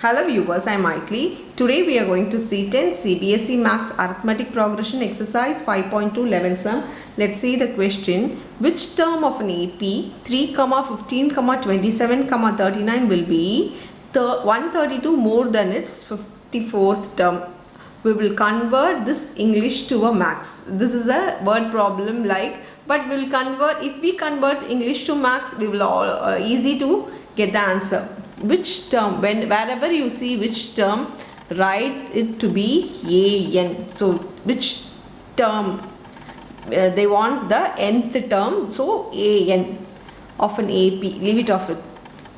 Hello viewers, I am Maithili. Today we are going to see 10 CBSE Maths Arithmetic Progression Exercise 5.2 11 sum. Let's see the question. Which term of an AP 3, 15, 27, 39 will be 132 more than its 54th term? We will convert this English to a max. This is a word problem but we will convert. If we convert English to max, we will all easy to get the answer. Which term, wherever you see which term, write it to be an. So which term, they want the nth term, so an of an AP, leave it off it.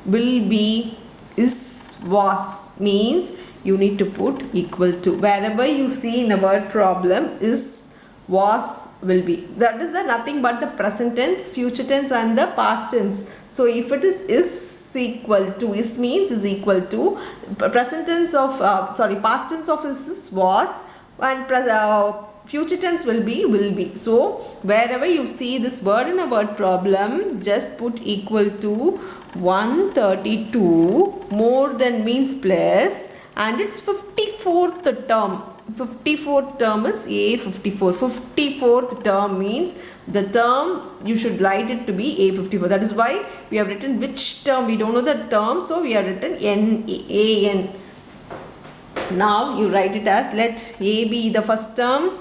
Will be, is, was, means you need to put equal to. Wherever you see in a word problem, is, was, will be. That is nothing but the present tense, future tense and the past tense. So if it is equal to, is means is equal to, present tense of, past tense of is was, and future tense will be. So wherever you see this word in a word problem, just put equal to 132 more than means plus, and its 54th term. 54th term is A54. 54th term means the term you should write it to be A54. That is why we have written which term. We don't know the term, so we have written an. Now you write it as, let A be the first term.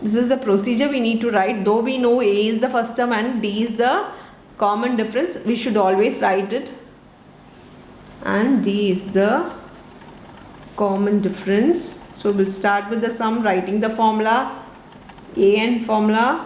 This is the procedure we need to write. Though we know A is the first term and D is the common difference, we should always write it. And D is the common difference. So we'll start with the sum, writing the formula, an formula.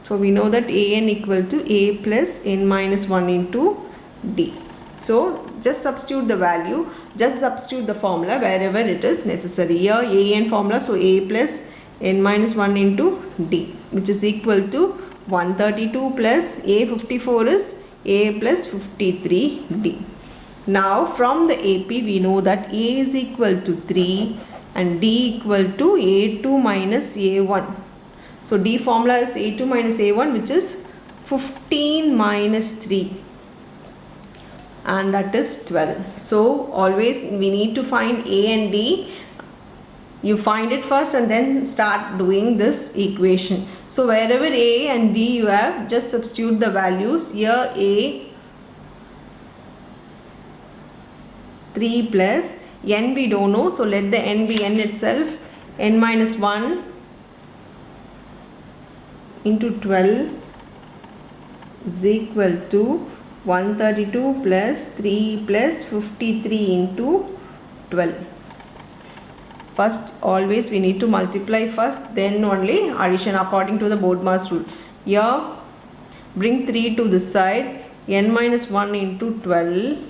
So we know that an equal to a plus n minus 1 into d. So just substitute the value, just substitute the formula wherever it is necessary. Here an formula, so a plus n minus 1 into d, which is equal to 132 plus a54 is a plus 53d. Now from the AP we know that A is equal to 3 and D equal to A2 minus A1. So D formula is A2 minus A1, which is 15 minus 3, and that is 12. So always we need to find A and D. You find it first and then start doing this equation. So wherever A and D you have, just substitute the values. Here A 3 plus n we don't know, so let the n be n itself. N minus 1 into 12 is equal to 132 plus 3 plus 53 into 12. First always we need to multiply first, then only addition according to the BODMAS rule. Here bring 3 to this side, n minus 1 into 12.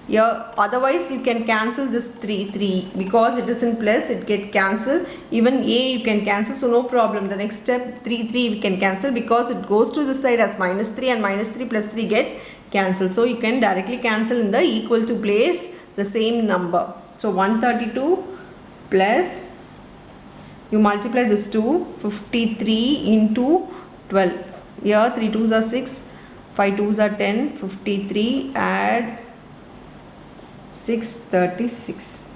Here, otherwise you can cancel this 3 because it is in plus, it get cancelled. Even a you can cancel, so no problem. The next step 3 we can cancel because it goes to this side as minus 3, and minus 3 plus 3 get cancelled. So you can directly cancel in the equal to place the same number. So 132 plus, you multiply this to 53 into 12. Here 3 2s are 6, 5 2s are 10, 53 add 636.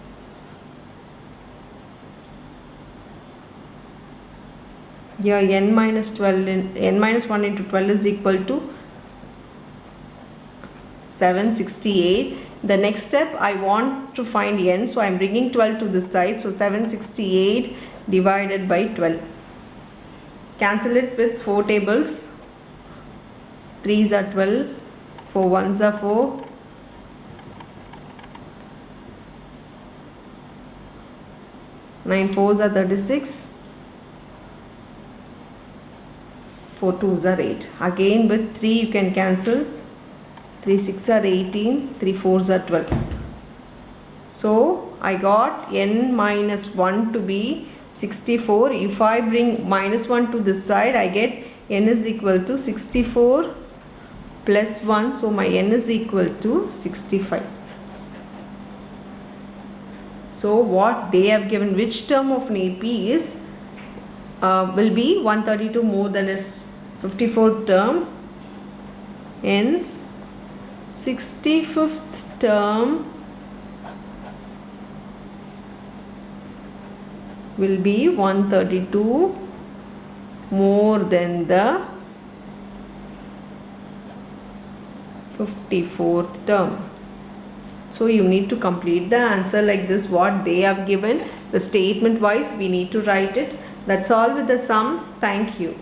Here n minus 12 n minus 1 into 12 is equal to 768. The next step I want to find n, so I am bringing 12 to this side. So 768 divided by 12. Cancel it with 4 tables. 3s are 12, 4 1s are 4. 9 4s are 36, 4 2s are 8. Again with 3 you can cancel, 3 6 are 18, 3 4s are 12. So I got n minus 1 to be 64. If I bring minus 1 to this side, I get n is equal to 64 plus 1. So my n is equal to 65. So what they have given, which term of an AP is will be 132 more than its 54th term, hence 65th term will be 132 more than the 54th term. So you need to complete the answer like this, what they have given. The statement wise we need to write it. That's all with the sum. Thank you.